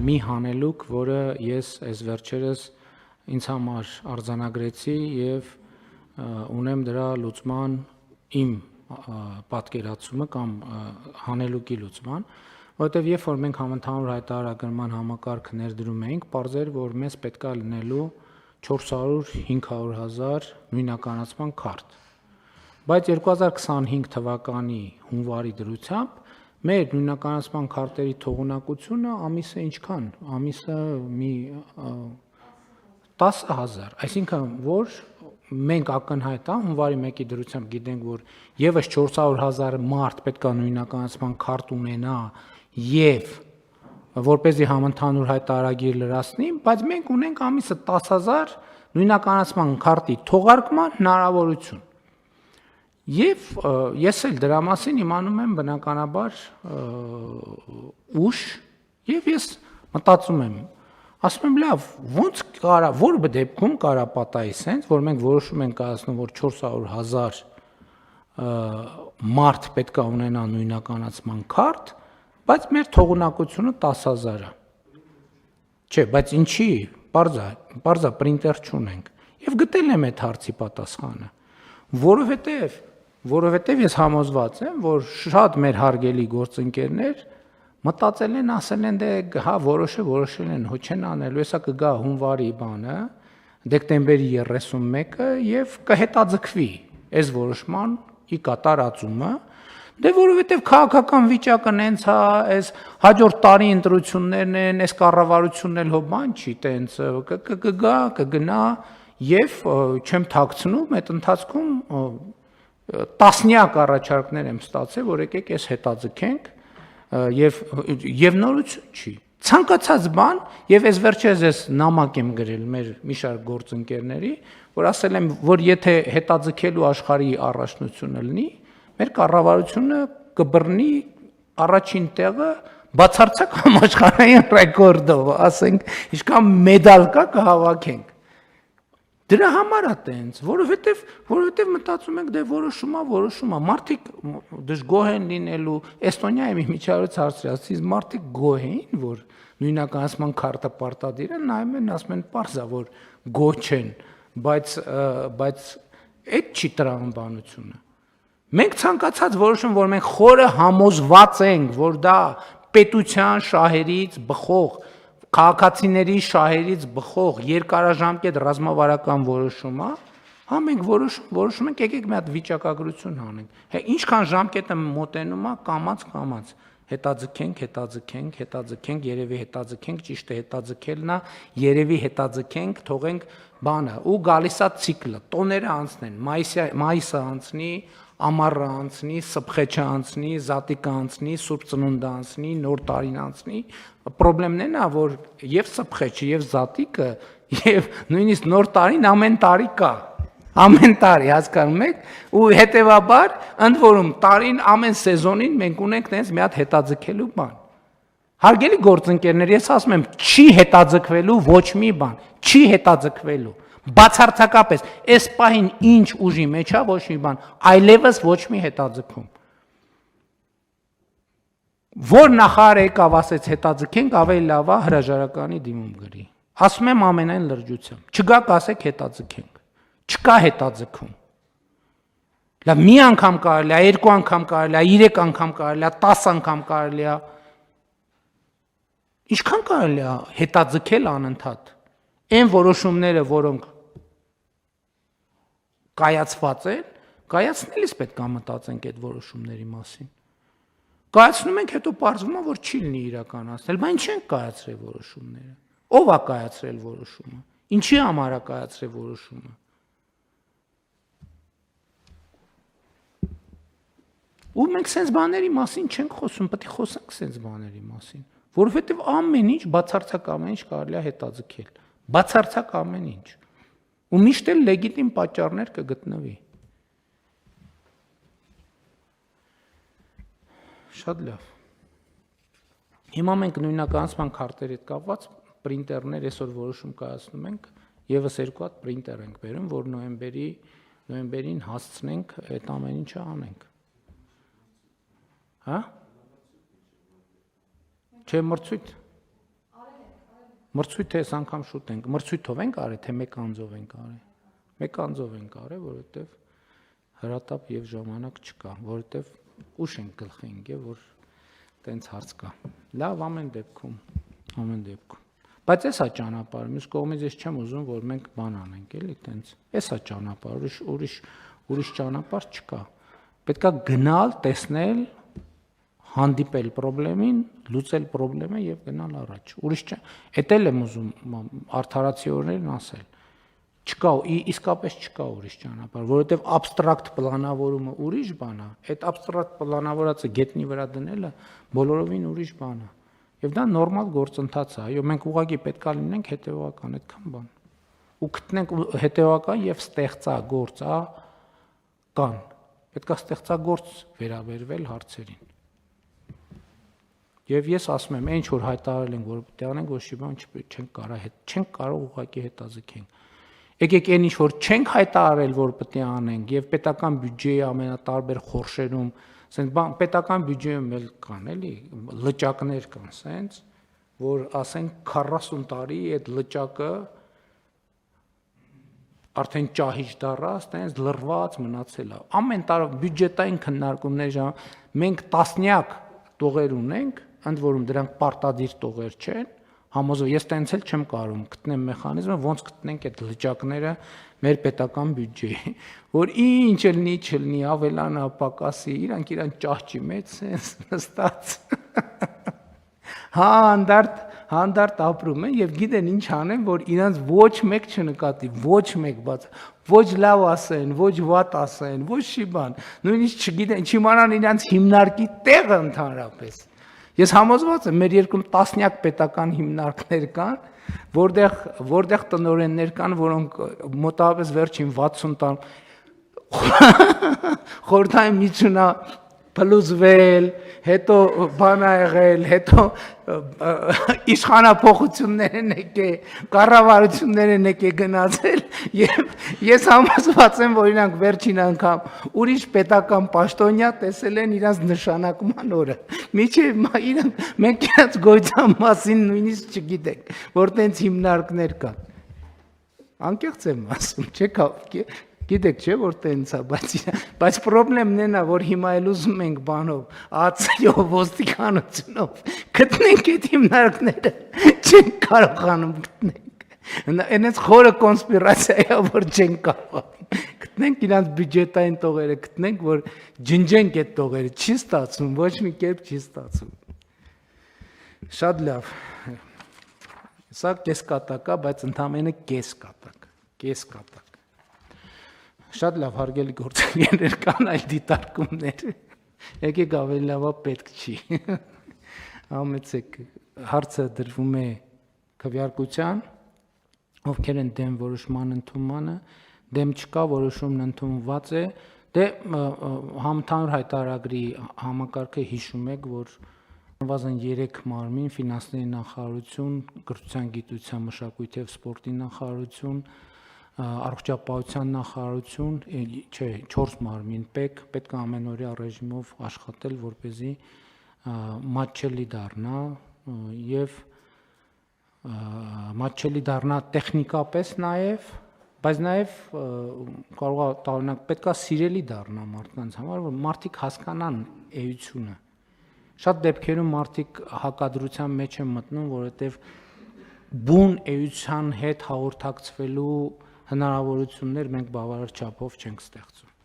մի հանելուկ, որը ես այս վերջերս ինձ համար արձանագրեցի եւ ունեմ դրա լուծման իմ պատկերացումը կամ հանելուկի լուծման, որովհետեւ երբ որ մենք համընդհանուր հայտարարական համակարգ ներդրում էինք, պարզեր որ մեզ պետքա լինելու 400-500 հազար նույնականացման քարտ, բայց 2025 թվականի հունվարի դրությամբ մեր նույնականացման քարտերի թողունակությունը ամիսը ինչքան, ամիսը մի 10,000, այսինքն որ մենք ակնհայտ է հունվարի 1-ի դրությամբ գիտենք որ եւս 400,000 մարդ պետք է նույնականացման քարտ ունենա եւ որպեսզի համընդհանուր հայտարարագիր լրացնի, բայց մենք ունենք ամիսը 10,000 նույնականացման քարտի թողարկման հնարավորություն։ Եվ ես էլ դրա մասին իմանում եմ բնականաբար ուշ եւ ես մտածում եմ, ասում եմ լավ, ոնց կարա, որ դեպքում կարա պատահի սենց, որ մենք որոշում ենք կայացնում, որ 400,000 մարդ պետք է ունենա նույնականացման քարտ, բայց մեր թողունակությունը 10,000 է։ Չէ, բայց ինչի, պարզա պրինտեր չունենք։ Եվ գտել եմ այդ հարցի պատասխանը, որովհետև ես համոզված եմ, որ շատ մեր հարգելի գործընկերներ մտածել են, ասել են, դե հա որոշել են, հո չեն անելու, հեսա կգա հունվարի բանը, դեկտեմբերի 31-ը եւ կհետաձգվի այս որոշման ի կատարածումը, դե որովհետև քաղաքական վիճակը նենց է, այս հաջորդ տարի ընտրություններն են, այս կառավարությունն էլ հո բան չի, տենց կգա, կգնա եւ չեմ թաքցնում, այդ ընթացքում տասնյակ առաջարկներ եմ ստացել, որ եկեք այս հետաձգենք եւ նորություն չի։ Ցանկացած բան եւ այս վերջերս ես նամակ եմ գրել մեր մի շարք գործընկերների, որ ասել եմ, որ եթե հետաձգելու աշխարհի առաջնությունը լինի, մեր կառավարությունը կբռնի առաջին տեղը բացարձակ համաշխարհային ռեկորդով, ասենք, ինչքան մեդալ կա կհավաքենք։ Դրա համար է տենց, որովհետև մտածում ենք դե որոշումա, մարդիկ դժգոհ են լինելու, Էստոնիայի միջավայրից հարցրած, մարդիկ գոհ էին, որ նույնականացման քարտը պարտադիր է, նայում են, ասում են, պարզա, որ գոհ չեն, բայց այդ չի տրամաբանությունը։ Մենք ցանկացած որոշում, որ մենք խորը համոզված ենք, որ դա պետության շահերից բխող, քաղաքացիների շահերից բխող երկարաժամկետ ռազմավարական որոշում է, հա մենք որոշում ենք, եկեք մի հատ վիճակագրություն անենք։ Հա ինչքան ժամկետը մոտենում է, կամաց, հետաձգենք, երևի հետաձգենք, ճիշտ է հետաձգելն է, երևի հետաձգենք, թողենք բանը, ու գալիս է ցիկլը, տոները անցնեն, մայիսը անցնի, ամառը անցնի, սփխեչը անցնի, զատիկը անցնի, Սուրբ Ծնունդը անցնի, Նոր տարին անցնի, պրոբլեմն է նա, որ եւ սփխեչը, եւ զատիկը, եւ նույնիսկ Նոր տարին ամեն տարի կա, ամեն տարի հասկանում եք, ու հետեւաբար ընդ որում տարին ամեն սեզոնին մենք ունենք տենց մի հատ հետաձգելու բան։ Հարգելի գործընկերներ, ես ասում եմ, չի հետաձգվելու ոչ մի բան, չի հետաձգվելու։ Բացարձակապես, այս պահին ինչ ուժի մեջ է ոչ մի բան, այլևս ոչ մի հետաձգում։ Որ նախարար եկավ ասեց հետաձգենք, ավելի լավ է հրաժարականի դիմում գրի։ Ասում եմ ամենայն լրջությամբ, չգաք ասեք հետաձգենք, չկա հետաձգում։ Լավ, մի անգամ կարելի է, երկու անգամ կարելի է, 3 անգամ կարելի է, 10 անգամ կարելի է։ Ինչքան կարելի է հետաձգել անընդհատ։ Այն որոշումները, որոնք կայացված են, կայացնելիս պետք է մտածենք այդ որոշումների մասին։ Կայացնում ենք, հետո պարզվում է, որ չի լինի իրականացնել, բայց ինչ են կայացրել որոշումները։ Ո՞վ է կայացրել որոշումը։ Ինչի համար է կայացրել որոշումը։ Ու մենք սենց բաների մասին չենք խոսում, պետք է խոսենք սենց բաների մասին, որովհետև ամեն ինչ, բացարձակ ամեն ինչ կարելի է հետաձգել, բացարձակ ամեն ինչ, ու միշտ էլ լեգիտիմ պատճառներ կգտնվի։ Շատ լավ։ Հիմա մենք նույնականացման քարտերի հետ կապված պրինտերներ այսօր որոշում կայացնում ենք, եւս 2 հատ պրինտեր ենք բերում, որ նոյեմբերին հասցնենք այդ ամեն ինչը անենք։ Հա? Չէ մրցույթ։ Մրցույթը այս անգամ շուտ ենք, մրցույթով ենք արել, թե մեկ անձով ենք արել։ Մեկ անձով ենք արել, որովհետև հրատապ եւ ժամանակ չկա, որովհետև ուշ ենք գլխի ընկել, որ տենց հարց կա։ Լավ, ամեն դեպքում։ Բայց էս է ճանապարհը, մյուս կողմից ես չեմ ուզում, որ մենք բան անենք, էլի, տենց։ Էս է ճանապարհը, ուրիշ ճանապարհ չկա։ Պետքա գնալ, տեսնել, հանդիպել խնդրին, լուծել խնդրը եւ գնալ առաջ։ Ուրիշ չէ։ Էդ էլ եմ ուզում արդարացիորեն ասել։ Չկա, իսկապես չկա ուրիշ ճանապարհ, որովհետեւ абստրակտ պլանավորումը ուրիշ բան է, այդ абստրակտ պլանավորածը գետնի վրա դնելը բոլորովին ուրիշ բան է։ Եվ դա նորմալ գործընթաց է, այո, մենք ուղղակի պետքա լինենք հետեւական, այդքան բան։ Ու գտնենք հետեւական եւ ստեղծագործ, կան։ Պետքա ստեղծագործ վերաբերվել հարցերին։ Եվ ես ասում եմ, ինչ որ հայտարարել ենք, որ պետք է անենք, ոչ մի բան չենք կարող ուղղակի հետաձգենք։ Եկեք այն ինչ որ չենք հայտարարել, որ պետք է անենք, եւ պետական բյուջեի ամենատարբեր խորշերում, ասենք բան պետական բյուջեում էլ կան, էլի, լճակներ կան, ասենց, որ ասենք 40 տարի այդ լճակը արդեն ճահիճ դառած, տենց լրված մնացել է։ Ամեն տարի բյուջետային քննարկումներ մենք տասնյակ տողեր ունենք, ընդ որում դրանք պարտադիր տողեր չեն, համոզով ես տենց էլ չեմ կարող գտնեմ մեխանիզմը, ոնց գտնենք այդ լճակները մեր պետական բյուջեի, որ ինչ չլինի, ավելանա, պակասի, իրանք ճահճի մեջ sense նստած։ Հանդարտ ապրում են եւ գիտեն ինչ անեն, որ իրանց ոչ մեկ չնկատի, ոչ մեկ բաց, ոչ լավ ասեն, ոչ վատ ասեն, ոչ մի բան։ Նույնիսկ չգիտեն, չիմանան իրանց հիմնարկի տեղը ընդհանրապես։ Ես համոզված եմ, մեր երկրում տասնյակ պետական հիմնարկներ կան, որտեղ տնօրեններ կան, որոնք մոտավորապես վերջին 60 տարի խորհրդային միջնա փլուզվել, հետո բան ա եղել, հետո իշխանափոխություններ են եկել, կառավարություններ են եկել գնացել եւ ես համոզված եմ, որ իրանք վերջին անգամ ուրիշ պետական պաշտոնյա տեսել են իրանց նշանակման օրը։ Միջև իրանք մենք իրանց գոյության մասին նույնիսկ չգիտենք, որ տենց հիմնարկներ կան։ Անկեղծ եմ ասում, չէ՞ Գիտեք չէ որ տենց է, բայց խնդրեմն այն է, որ հիմա էլ ուզում ենք բանով, ԱՑ-ով, ոստիկանությունով գտնենք այդ հիմնարկները, չենք կարողանում գտնենք։ Այնպես խորը կոնսպիրացիա է, որ չենք կարողանում։ Գտնենք իրանց բյուջետային տողերը, գտնենք, որ ջնջենք այդ տողերը, չի ստացվում, ոչ մի կերպ չի ստացվում։ Շատ լավ։ Սա կեսկատակ է, բայց ընդամենը կեսկատակ։ Շատ լավ հարգելի գործընկերներ կան այլ դիտարկումներ, եկեք ավելի լավա պետք չի, համեցեք, հարցը դրվում է քվեարկության, ովքեր են դեմ որոշման ընդունմանը, դեմ չկա, որոշումն ընդունված է, դե համընդհանուր հայտարարագրի համակարգը հիշում եք, որ նվազեն 3 մարմին, ֆինանսների նախարարություն, կրթության, գիտության, մշակույթի և սպորտի նախարարություն, առողջապահության նախարարություն, չէ, 4 մարմին պետք է ամենօրյա ռեժիմով աշխատել, որպեսզի մատչելի դառնա եւ մատչելի դառնա տեխնիկապես նաեւ, բայց նաեւ կարող է տարօրինակ պետք է սիրելի դառնա մարդկանց համար, որ մարդիկ հասկանան էությունը։ Շատ դեպքերում մարդիկ հակադրության մեջ են մտնում, որովհետեւ բուն էության հետ հաղորդակցվելու հնարավորություններ մենք բավարար չափով չենք ստեղծում։